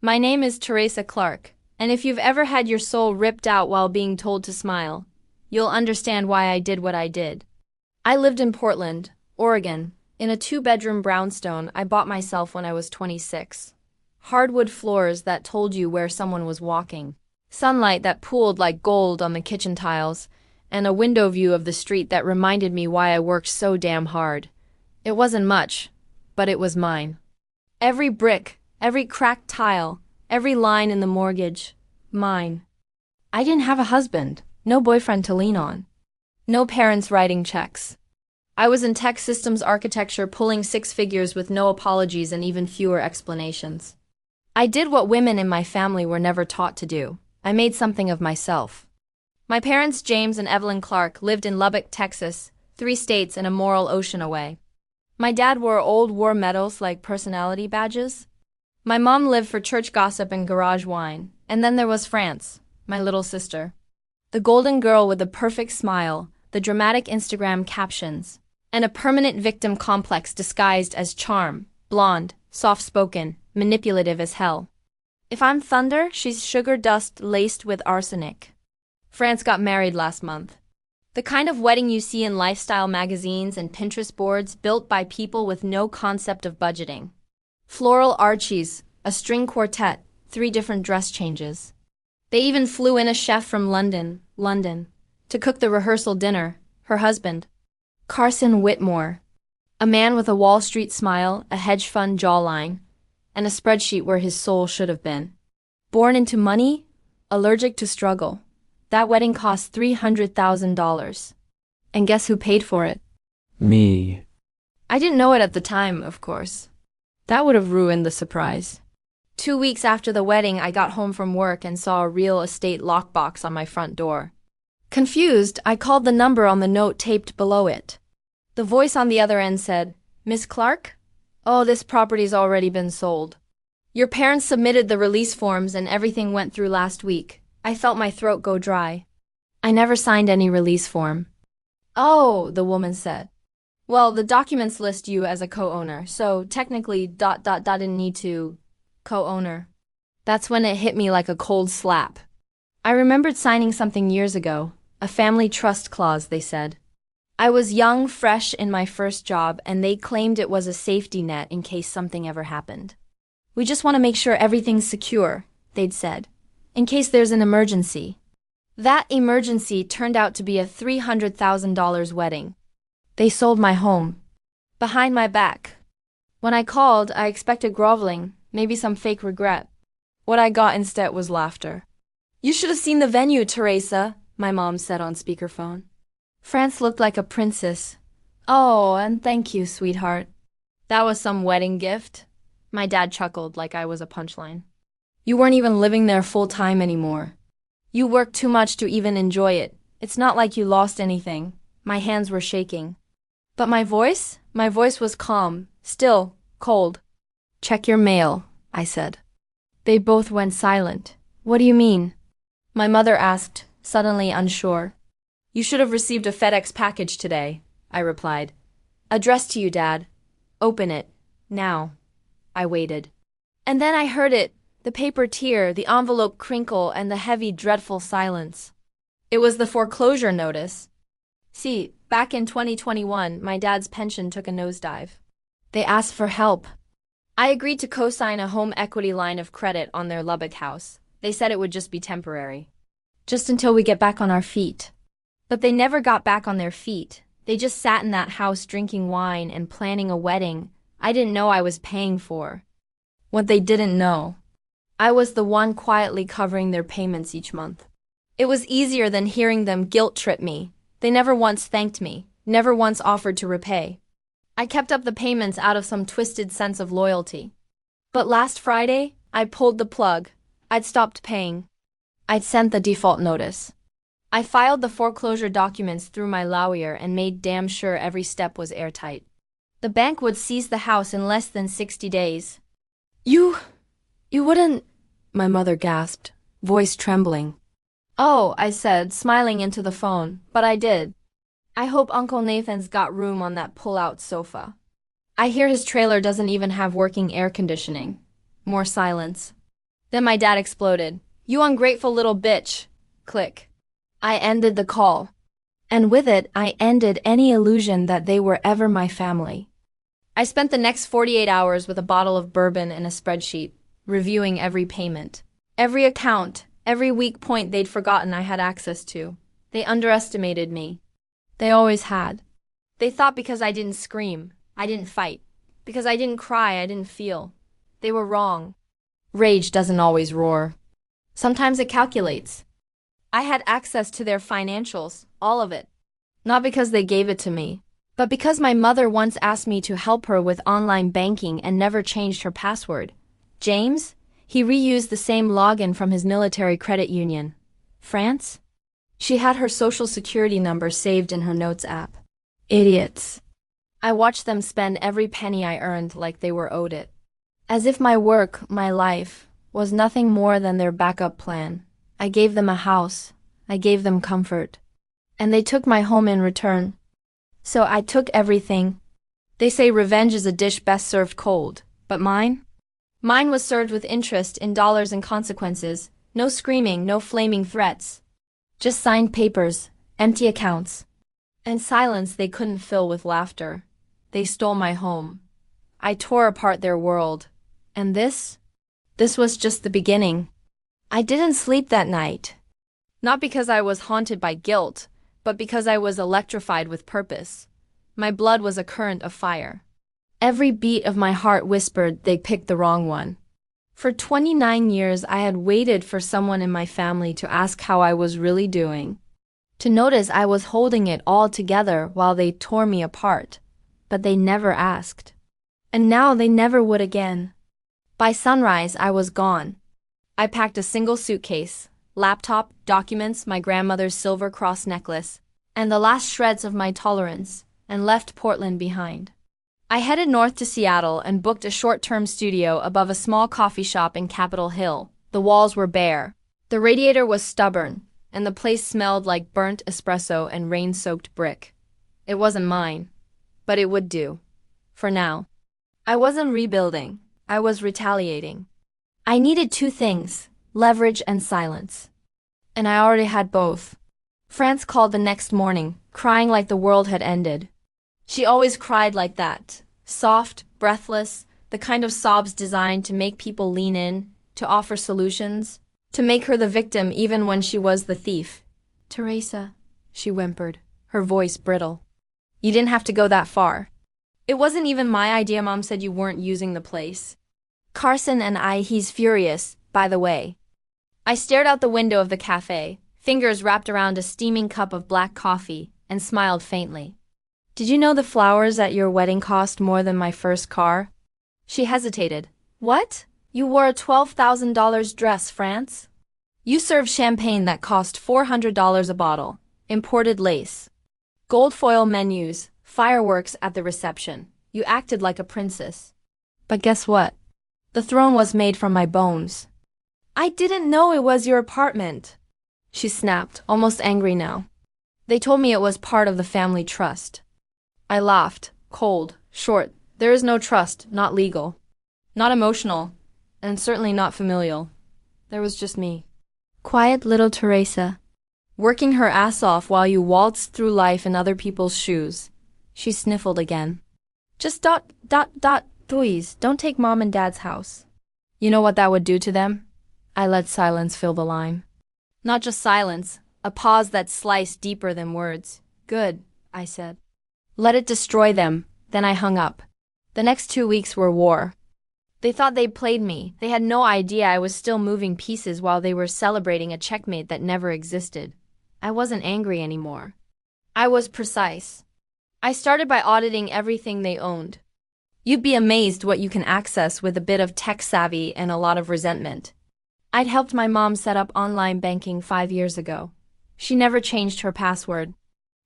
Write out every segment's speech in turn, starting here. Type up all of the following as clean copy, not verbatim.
My name is Teresa Clark, and if you've ever had your soul ripped out while being told to smile, you'll understand why I did what I did. I lived in Portland, Oregon, in a 2-bedroom brownstone I bought myself when I was 26. Hardwood floors that told you where someone was walking, sunlight that pooled like gold on the kitchen tiles, and a window view of the street that reminded me why I worked so damn hard. It wasn't much, but it was mine. Every brick, every cracked tile, every line in the mortgage, mine. I didn't have a husband, no boyfriend to lean on, no parents writing checks. I was in tech systems architecture pulling 6 figures with no apologies and even fewer explanations. I did what women in my family were never taught to do. I made something of myself. My parents, James and Evelyn Clark, lived in Lubbock, Texas, 3 states and a moral ocean away. My dad wore old war medals like personality badges. My mom lived for church gossip and garage wine. And then there was France, my little sister. The golden girl with the perfect smile, the dramatic Instagram captions, and a permanent victim complex disguised as charm, blonde, soft-spoken, manipulative as hell. If I'm thunder, she's sugar dust laced with arsenic. France got married last month. The kind of wedding you see in lifestyle magazines and Pinterest boards built by people with no concept of budgeting. Floral archies, a string quartet, 3 different dress changes. They even flew in a chef from London, to cook the rehearsal dinner, her husband, Carson Whitmore, a man with a Wall Street smile, a hedge fund jawline, and a spreadsheet where his soul should have been. Born into money, allergic to struggle. That wedding cost $300,000. And guess who paid for it? Me. I didn't know it at the time, of course. That would have ruined the surprise. 2 weeks after the wedding, I got home from work and saw a real estate lockbox on my front door. Confused, I called the number on the note taped below it. The voice on the other end said, "Miss Clark? Oh, this property's already been sold. Your parents submitted the release forms and everything went through last week." I felt my throat go dry. I never signed any release form. "Oh," the woman said. "Well, the documents list you as a co-owner, so technically ... didn't need to co-owner." That's when it hit me like a cold slap. I remembered signing something years ago, a family trust clause, they said. I was young, fresh in my first job, and they claimed it was a safety net in case something ever happened. "We just want to make sure everything's secure," they'd said, "in case there's an emergency." That emergency turned out to be a $300,000 wedding. They sold my home. Behind my back. When I called, I expected groveling, maybe some fake regret. What I got instead was laughter. "You should have seen the venue, Teresa," my mom said on speakerphone. France looked like a princess. "Oh, and thank you, sweetheart. That was some wedding gift." My dad chuckled like I was a punchline. "You weren't even living there full-time anymore. You worked too much to even enjoy it. It's not like you lost anything." My hands were shaking. But my voice was calm, still, cold. "Check your mail," I said. They both went silent. "What do you mean?" My mother asked, suddenly unsure. "You should have received a FedEx package today," I replied. "Addressed to you, Dad. Open it. Now." I waited. And then I heard it, the paper tear, the envelope crinkle, and the heavy, dreadful silence. It was the foreclosure notice. See, back in 2021, my dad's pension took a nosedive. They asked for help. I agreed to co-sign a home equity line of credit on their Lubbock house. They said it would just be temporary. Just until we get back on our feet. But they never got back on their feet. They just sat in that house drinking wine and planning a wedding I didn't know I was paying for. What they didn't know, I was the one quietly covering their payments each month. It was easier than hearing them guilt-trip me. They never once thanked me, never once offered to repay. I kept up the payments out of some twisted sense of loyalty. But last Friday, I pulled the plug. I'd stopped paying. I'd sent the default notice. I filed the foreclosure documents through my lawyer and made damn sure every step was airtight. The bank would seize the house in less than 60 days. You wouldn't," my mother gasped, voice trembling. "Oh," I said, smiling into the phone, "but I did. I hope Uncle Nathan's got room on that pull-out sofa. I hear his trailer doesn't even have working air conditioning." More silence. Then my dad exploded. "You ungrateful little bitch." Click. I ended the call. And with it, I ended any illusion that they were ever my family. I spent the next 48 hours with a bottle of bourbon and a spreadsheet, reviewing every payment, every account, every weak point they'd forgotten I had access to. They underestimated me. They always had. They thought because I didn't scream, I didn't fight. Because I didn't cry, I didn't feel. They were wrong. Rage doesn't always roar. Sometimes it calculates. I had access to their financials, all of it. Not because they gave it to me, but because my mother once asked me to help her with online banking and never changed her password. James? He reused the same login from his military credit union. France? She had her social security number saved in her notes app. Idiots. I watched them spend every penny I earned like they were owed it. As if my work, my life, was nothing more than their backup plan. I gave them a house. I gave them comfort. And they took my home in return. So I took everything. They say revenge is a dish best served cold, but mine? Mine was served with interest in dollars and consequences. No screaming, no flaming threats. Just signed papers, empty accounts. And silence they couldn't fill with laughter. They stole my home. I tore apart their world. And this was just the beginning. I didn't sleep that night. Not because I was haunted by guilt, but because I was electrified with purpose. My blood was a current of fire. Every beat of my heart whispered they picked the wrong one. For 29 years I had waited for someone in my family to ask how I was really doing. To notice I was holding it all together while they tore me apart. But they never asked. And now they never would again. By sunrise I was gone. I packed a single suitcase, laptop, documents, my grandmother's silver cross necklace, and the last shreds of my tolerance, and left Portland behind. I headed north to Seattle and booked a short-term studio above a small coffee shop in Capitol Hill. The walls were bare. The radiator was stubborn, and the place smelled like burnt espresso and rain-soaked brick. It wasn't mine, but it would do. For now. I wasn't rebuilding. I was retaliating. I needed two things, leverage and silence. And I already had both. France called the next morning, crying like the world had ended. She always cried like that, soft, breathless, the kind of sobs designed to make people lean in, to offer solutions, to make her the victim even when she was the thief. "Teresa," she whimpered, her voice brittle. "You didn't have to go that far. It wasn't even my idea. Mom said you weren't using the place. Carson and he's furious, by the way." I stared out the window of the cafe, fingers wrapped around a steaming cup of black coffee, and smiled faintly. "Did you know the flowers at your wedding cost more than my first car?" She hesitated. "What? You wore a $12,000 dress, France? You served champagne that cost $400 a bottle, imported lace, gold foil menus, fireworks at the reception. You acted like a princess. But guess what? The throne was made from my bones." "I didn't know it was your apartment," she snapped, almost angry now. "They told me it was part of the family trust." I laughed, cold, short. There is no trust, not legal, not emotional, and certainly not familial. There was just me. Quiet little Teresa, working her ass off while you waltzed through life in other people's shoes. She sniffled again. "Just please, don't take Mom and Dad's house." You know what that would do to them? I let silence fill the line. Not just silence, a pause that sliced deeper than words. "Good," I said. "Let it destroy them." Then I hung up. The next 2 weeks were war. They thought they'd played me. They had no idea I was still moving pieces while they were celebrating a checkmate that never existed. I wasn't angry anymore. I was precise. I started by auditing everything they owned. You'd be amazed what you can access with a bit of tech savvy and a lot of resentment. I'd helped my mom set up online banking 5 years ago. She never changed her password.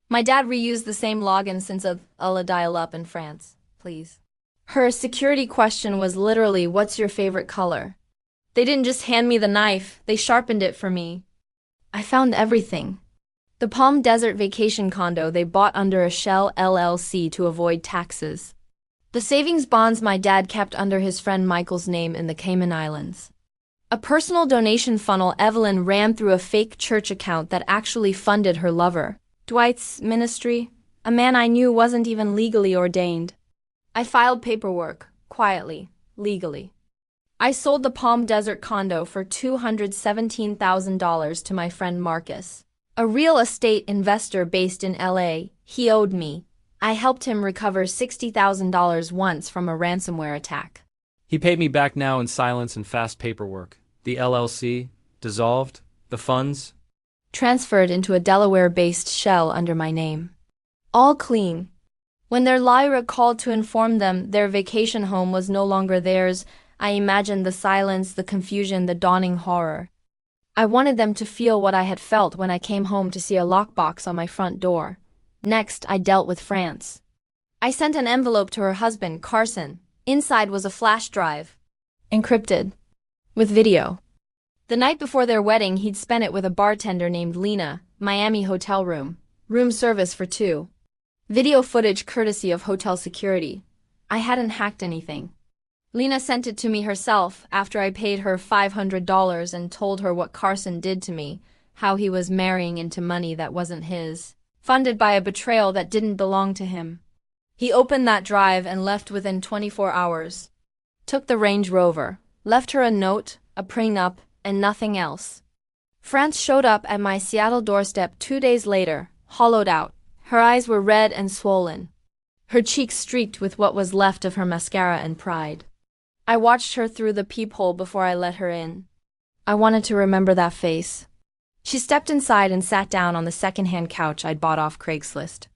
My dad reused the same login since a dial-up in France. Please. Her security question was literally, "What's your favorite color?" They didn't just hand me the knife, they sharpened it for me. I found everything. The Palm Desert vacation condo they bought under a shell LLC to avoid taxes. The savings bonds my dad kept under his friend Michael's name in the Cayman Islands. A personal donation funnel Evelyn ran through a fake church account that actually funded her lover, Dwight's ministry, a man I knew wasn't even legally ordained. I filed paperwork, quietly, legally. I sold the Palm Desert condo for $217,000 to my friend Marcus, a real estate investor based in LA. He owed me. I helped him recover $60,000 once from a ransomware attack. He paid me back now in silence and fast paperwork. The LLC, dissolved, the funds, transferred into a Delaware-based shell under my name. All clean. When their Lyra called to inform them their vacation home was no longer theirs, I imagined the silence, the confusion, the dawning horror. I wanted them to feel what I had felt when I came home to see a lockbox on my front door. Next, I dealt with France. I sent an envelope to her husband, Carson. Inside was a flash drive, encrypted, with video. The night before their wedding, he'd spent it with a bartender named Lena, Miami hotel room service for two. Video footage courtesy of hotel security. I hadn't hacked anything. Lena sent it to me herself after I paid her $500 and told her what Carson did to me, how he was marrying into money that wasn't his, funded by a betrayal that didn't belong to him. He opened that drive and left within 24 hours. Took the Range Rover, left her a note, a prenup, and nothing else. France showed up at my Seattle doorstep 2 days later, hollowed out. Her eyes were red and swollen. Her cheeks streaked with what was left of her mascara and pride. I watched her through the peephole before I let her in. I wanted to remember that face. She stepped inside and sat down on the second-hand couch I'd bought off Craigslist.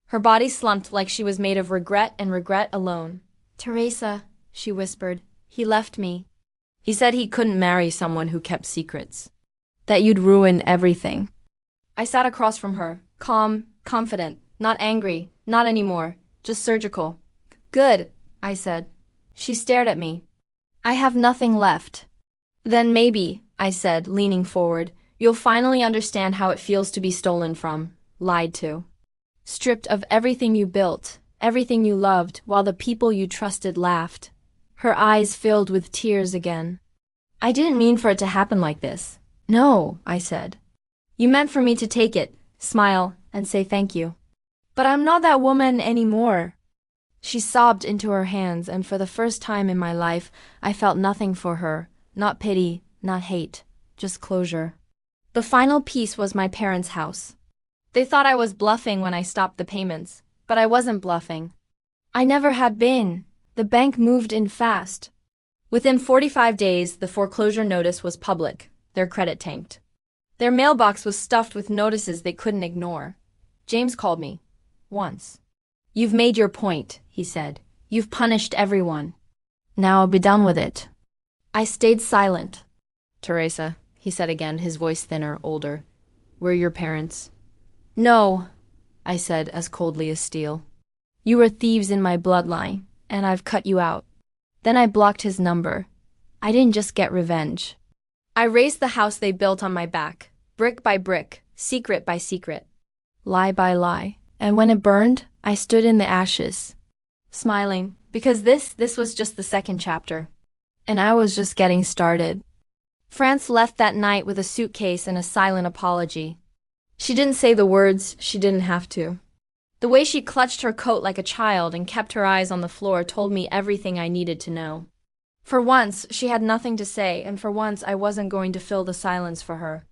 Her body slumped like she was made of regret and regret alone. "Teresa," she whispered, "he left me. He said he couldn't marry someone who kept secrets. That you'd ruin everything." I sat across from her, calm, confident, not angry, not anymore, just surgical. "Good," I said. She stared at me. "I have nothing left." "Then maybe," I said, leaning forward, "you'll finally understand how it feels to be stolen from, lied to. Stripped of everything you built, everything you loved, while the people you trusted laughed." Her eyes filled with tears again. "I didn't mean for it to happen like this." "No," I said. "You meant for me to take it, smile, and say thank you. But I'm not that woman anymore." She sobbed into her hands, and for the first time in my life, I felt nothing for her, not pity, not hate, just closure. The final piece was my parents' house. They thought I was bluffing when I stopped the payments, but I wasn't bluffing. I never had been. The bank moved in fast. Within 45 days, the foreclosure notice was public. Their credit tanked. Their mailbox was stuffed with notices they couldn't ignore. James called me. Once. "You've made your point," he said. "You've punished everyone. Now be done with it." I stayed silent. "Teresa," he said again, his voice thinner, older. "We're your parents." "No," I said as coldly as steel. "You were thieves in my bloodline, and I've cut you out." Then I blocked his number. I didn't just get revenge. I razed the house they built on my back, brick by brick, secret by secret, lie by lie. And when it burned, I stood in the ashes, smiling, because this was just the second chapter. And I was just getting started. France left that night with a suitcase and a silent apology. She didn't say the words, she didn't have to. The way she clutched her coat like a child and kept her eyes on the floor told me everything I needed to know. For once, she had nothing to say, and for once I wasn't going to fill the silence for her.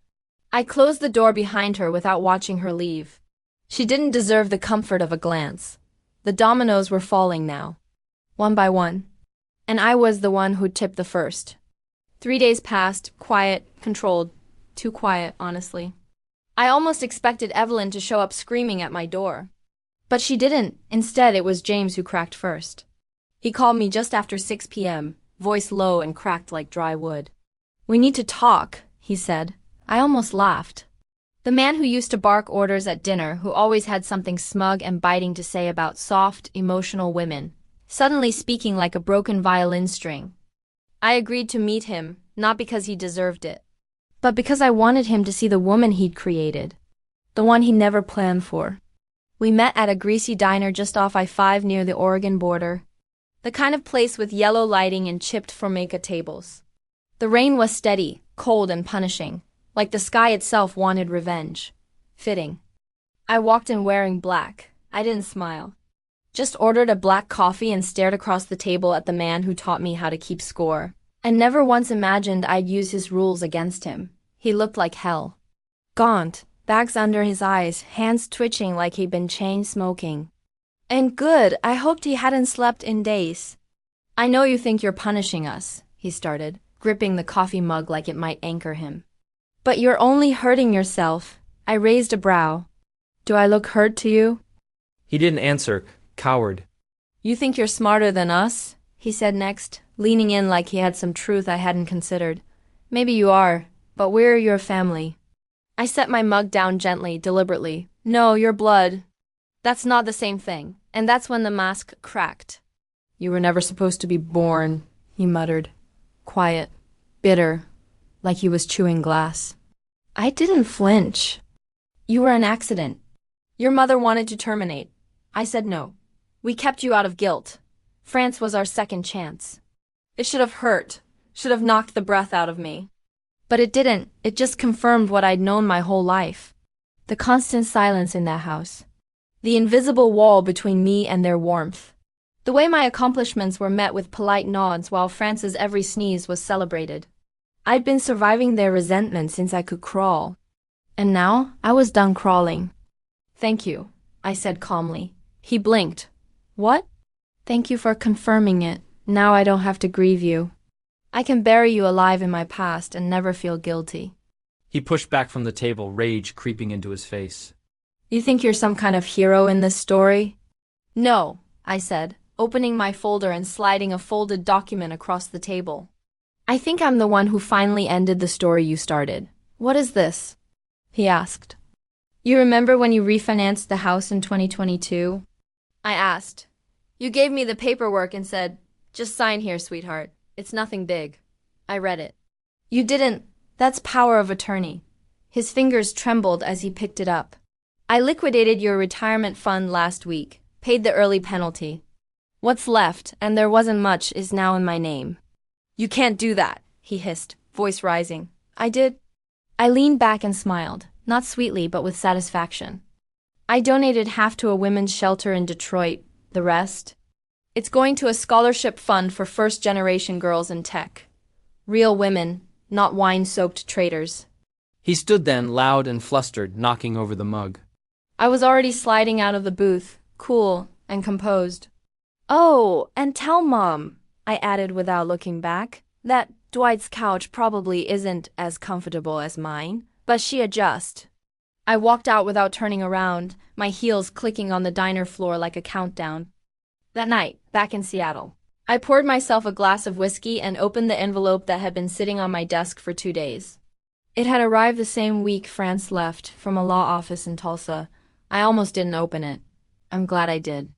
I closed the door behind her without watching her leave. She didn't deserve the comfort of a glance. The dominoes were falling now, one by one. And I was the one who'd tipped the first. 3 days passed, quiet, controlled. Too quiet, honestly. I almost expected Evelyn to show up screaming at my door. But she didn't. Instead, it was James who cracked first. He called me just after 6 p.m., voice low and cracked like dry wood. "We need to talk," he said. I almost laughed. The man who used to bark orders at dinner, who always had something smug and biting to say about soft, emotional women, suddenly speaking like a broken violin string. I agreed to meet him, not because he deserved it, but because I wanted him to see the woman he'd created, the one he never planned for. We met at a greasy diner just off I-5 near the Oregon border, the kind of place with yellow lighting and chipped formica tables. The rain was steady, cold and punishing, like the sky itself wanted revenge. Fitting. I walked in wearing black. I didn't smile. Just ordered a black coffee and stared across the table at the man who taught me how to keep score. I never once imagined I'd use his rules against him. He looked like hell. Gaunt, bags under his eyes, hands twitching like he'd been chain smoking. And good, I hoped he hadn't slept in days. I know you think you're punishing us, he started, gripping the coffee mug like it might anchor him. But you're only hurting yourself. I raised a brow. Do I look hurt to you? He didn't answer, coward. You think you're smarter than us? He said next, leaning in like he had some truth I hadn't considered. Maybe you are, but we're your family. I set my mug down gently, deliberately. No, your blood. That's not the same thing. And that's when the mask cracked. You were never supposed to be born, he muttered. Quiet, bitter, like he was chewing glass. I didn't flinch. You were an accident. Your mother wanted to terminate. I said no. We kept you out of guilt. France was our second chance. It should have hurt, should have knocked the breath out of me. But it didn't. It just confirmed what I'd known my whole life. The constant silence in that house. The invisible wall between me and their warmth. The way my accomplishments were met with polite nods while France's every sneeze was celebrated. I'd been surviving their resentment since I could crawl. And now I was done crawling. Thank you, I said calmly. He blinked. What? Thank you for confirming it. Now I don't have to grieve you. I can bury you alive in my past and never feel guilty. He pushed back from the table, rage creeping into his face. You think you're some kind of hero in this story? No, I said, opening my folder and sliding a folded document across the table. I think I'm the one who finally ended the story you started. What is this? He asked. You remember when you refinanced the house in 2022? I asked. You gave me the paperwork and said, just sign here, sweetheart. It's nothing big. I read it. You didn't. That's power of attorney. His fingers trembled as he picked it up. I liquidated your retirement fund last week, paid the early penalty. What's left, and there wasn't much, is now in my name. You can't do that, he hissed, voice rising. I did. I leaned back and smiled, not sweetly but with satisfaction. I donated half to a women's shelter in Detroit, the rest. It's going to a scholarship fund for first-generation girls in tech. Real women, not wine-soaked traitors. He stood then, loud and flustered, knocking over the mug. I was already sliding out of the booth, cool and composed. Oh, and tell Mom, I added without looking back, that Dwight's couch probably isn't as comfortable as mine, but she adjusts. I walked out without turning around, my heels clicking on the diner floor like a countdown. That night, back in Seattle, I poured myself a glass of whiskey and opened the envelope that had been sitting on my desk for 2 days. It had arrived the same week France left from a law office in Tulsa. I almost didn't open it. I'm glad I did.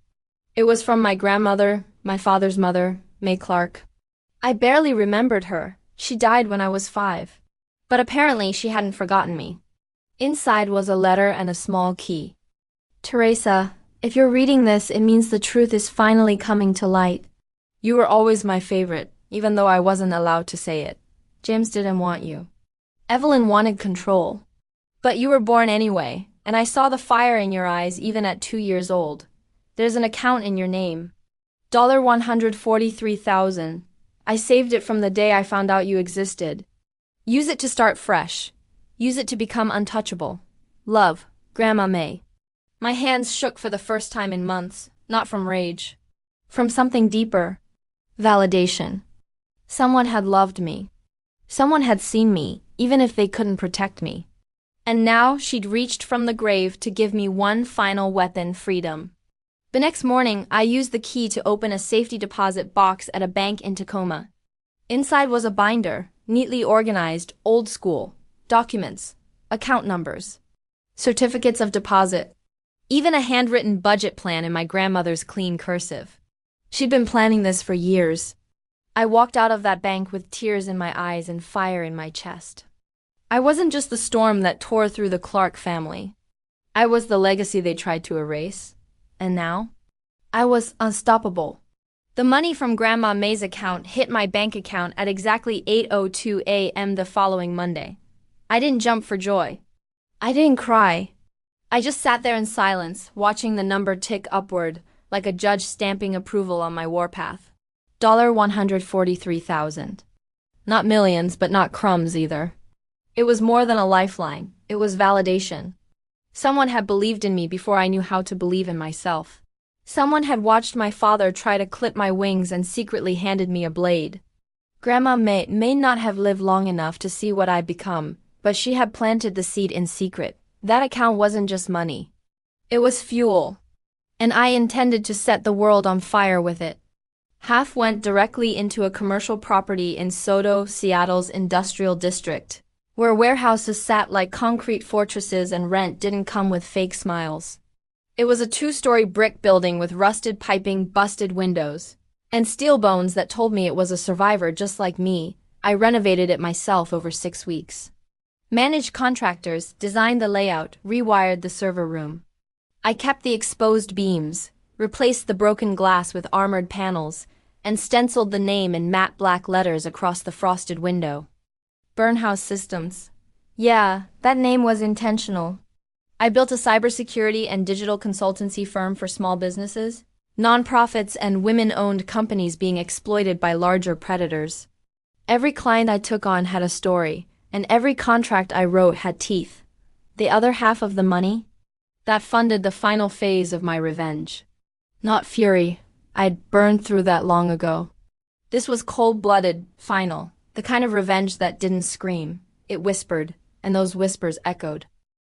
It was from my grandmother, my father's mother, May Clark. I barely remembered her. She died when I was 5. But apparently she hadn't forgotten me. Inside was a letter and a small key. Teresa, if you're reading this, it means the truth is finally coming to light. You were always my favorite, even though I wasn't allowed to say it. James didn't want you. Evelyn wanted control. But you were born anyway, and I saw the fire in your eyes even at 2 years old. There's an account in your name. $143,000. I saved it from the day I found out you existed. Use it to start fresh. Use it to become untouchable. Love, Grandma May. My hands shook for the first time in months, not from rage. From something deeper. Validation. Someone had loved me. Someone had seen me, even if they couldn't protect me. And now she'd reached from the grave to give me one final weapon, freedom. The next morning, I used the key to open a safety deposit box at a bank in Tacoma. Inside was a binder, neatly organized, old school. Documents, account numbers, certificates of deposit, even a handwritten budget plan in my grandmother's clean cursive. She'd been planning this for years. I walked out of that bank with tears in my eyes and fire in my chest. I wasn't just the storm that tore through the Clark family. I was the legacy they tried to erase. And now, I was unstoppable. The money from Grandma May's account hit my bank account at exactly 8:02 a.m. the following Monday. I didn't jump for joy. I didn't cry. I just sat there in silence, watching the number tick upward, like a judge stamping approval on my warpath. $143,000. Not millions, but not crumbs either. It was more than a lifeline. It was validation. Someone had believed in me before I knew how to believe in myself. Someone had watched my father try to clip my wings and secretly handed me a blade. Grandma may not have lived long enough to see what I'd become, but she had planted the seed in secret. That account wasn't just money. It was fuel. And I intended to set the world on fire with it. Half went directly into a commercial property in Soto, Seattle's industrial district, where warehouses sat like concrete fortresses and rent didn't come with fake smiles. It was a 2-story brick building with rusted piping, busted windows, and steel bones that told me it was a survivor just like me. I renovated it myself over 6 weeks. Managed contractors, designed the layout, rewired the server room. I kept the exposed beams, replaced the broken glass with armored panels, and stenciled the name in matte black letters across the frosted window. Burnhouse Systems. Yeah, that name was intentional. I built a cybersecurity and digital consultancy firm for small businesses, nonprofits, and women-owned companies being exploited by larger predators. Every client I took on had a story, and every contract I wrote had teeth. The other half of the money? That funded the final phase of my revenge. Not fury. I'd burned through that long ago. This was cold-blooded, final, the kind of revenge that didn't scream. It whispered, and those whispers echoed.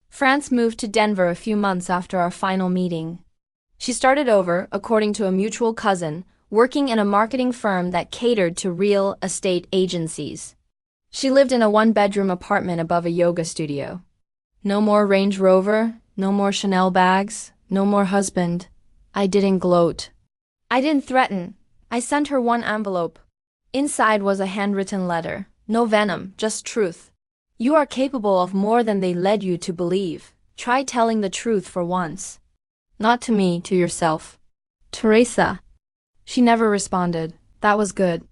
France moved to Denver a few months after our final meeting. She started over, according to a mutual cousin, working in a marketing firm that catered to real estate agencies. She lived in a 1-bedroom apartment above a yoga studio. No more Range Rover, no more Chanel bags, no more husband. I didn't gloat. I didn't threaten. I sent her one envelope. Inside was a handwritten letter. No venom, just truth. You are capable of more than they led you to believe. Try telling the truth for once. Not to me, to yourself. Teresa. She never responded. That was good.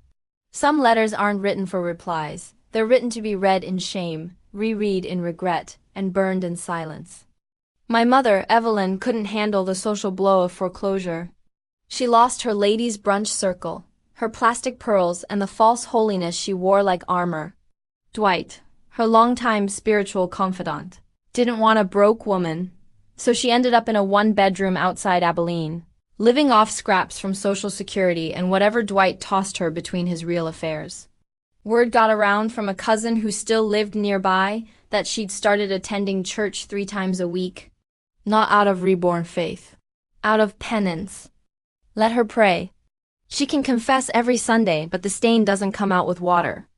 Some letters aren't written for replies. They're written to be read in shame, reread in regret, and burned in silence. My mother, Evelyn, couldn't handle the social blow of foreclosure. She lost her ladies' brunch circle, her plastic pearls, and the false holiness she wore like armor. Dwight, her longtime spiritual confidant, didn't want a broke woman, so she ended up in a 1-bedroom outside Abilene, living off scraps from Social Security and whatever Dwight tossed her between his real affairs. Word got around from a cousin who still lived nearby that she'd started attending church 3 times a week. Not out of reborn faith. Out of penance. Let her pray. She can confess every Sunday, but the stain doesn't come out with water.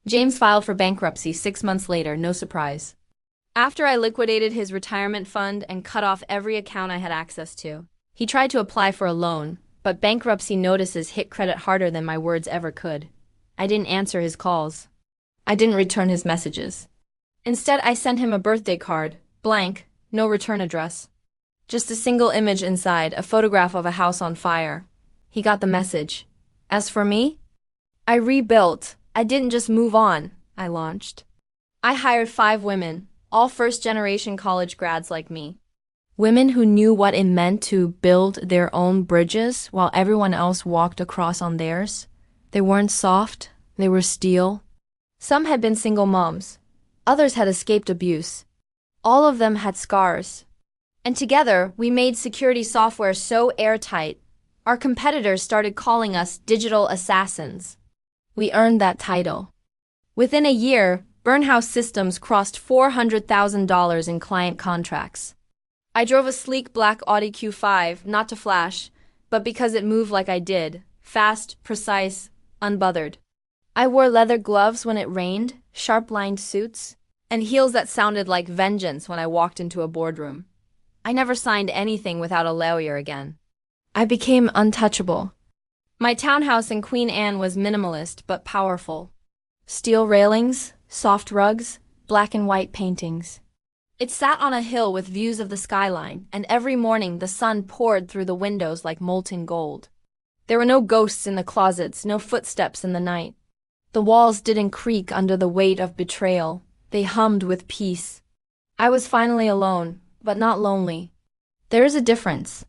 James filed for bankruptcy 6 months later, no surprise. After I liquidated his retirement fund and cut off every account I had access to, he tried to apply for a loan, but bankruptcy notices hit credit harder than my words ever could. I didn't answer his calls. I didn't return his messages. Instead, I sent him a birthday card, blank, no return address. Just a single image inside, a photograph of a house on fire. He got the message. As for me, I rebuilt. I didn't just move on, I launched. I hired 5 women, all first-generation college grads like me. Women who knew what it meant to build their own bridges while everyone else walked across on theirs. They weren't soft, they were steel. Some had been single moms. Others had escaped abuse. All of them had scars. And together, we made security software so airtight, our competitors started calling us digital assassins. We earned that title. Within a year, Burnhouse Systems crossed $400,000 in client contracts. I drove a sleek black Audi Q5, not to flash, but because it moved like I did, fast, precise, unbothered. I wore leather gloves when it rained, sharp-lined suits, and heels that sounded like vengeance when I walked into a boardroom. I never signed anything without a lawyer again. I became untouchable. My townhouse in Queen Anne was minimalist but powerful. Steel railings, soft rugs, black and white paintings. It sat on a hill with views of the skyline, and every morning the sun poured through the windows like molten gold. There were no ghosts in the closets, no footsteps in the night. The walls didn't creak under the weight of betrayal. They hummed with peace. I was finally alone, but not lonely. There is a difference.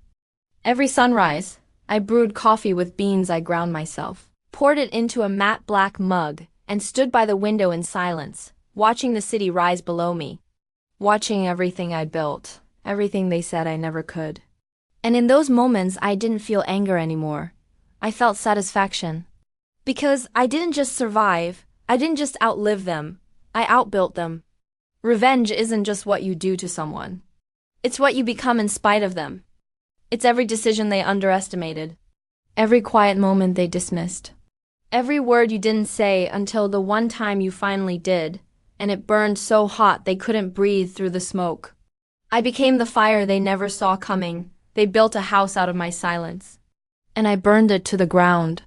Every sunrise, I brewed coffee with beans I ground myself, poured it into a matte black mug, and stood by the window in silence, watching the city rise below me. Watching everything I built, everything they said I never could. And in those moments, I didn't feel anger anymore. I felt satisfaction. Because I didn't just survive, I didn't just outlive them, I outbuilt them. Revenge isn't just what you do to someone. It's what you become in spite of them. It's every decision they underestimated. Every quiet moment they dismissed. Every word you didn't say until the one time you finally did, and it burned so hot they couldn't breathe through the smoke. I became the fire they never saw coming. They built a house out of my silence. And I burned it to the ground.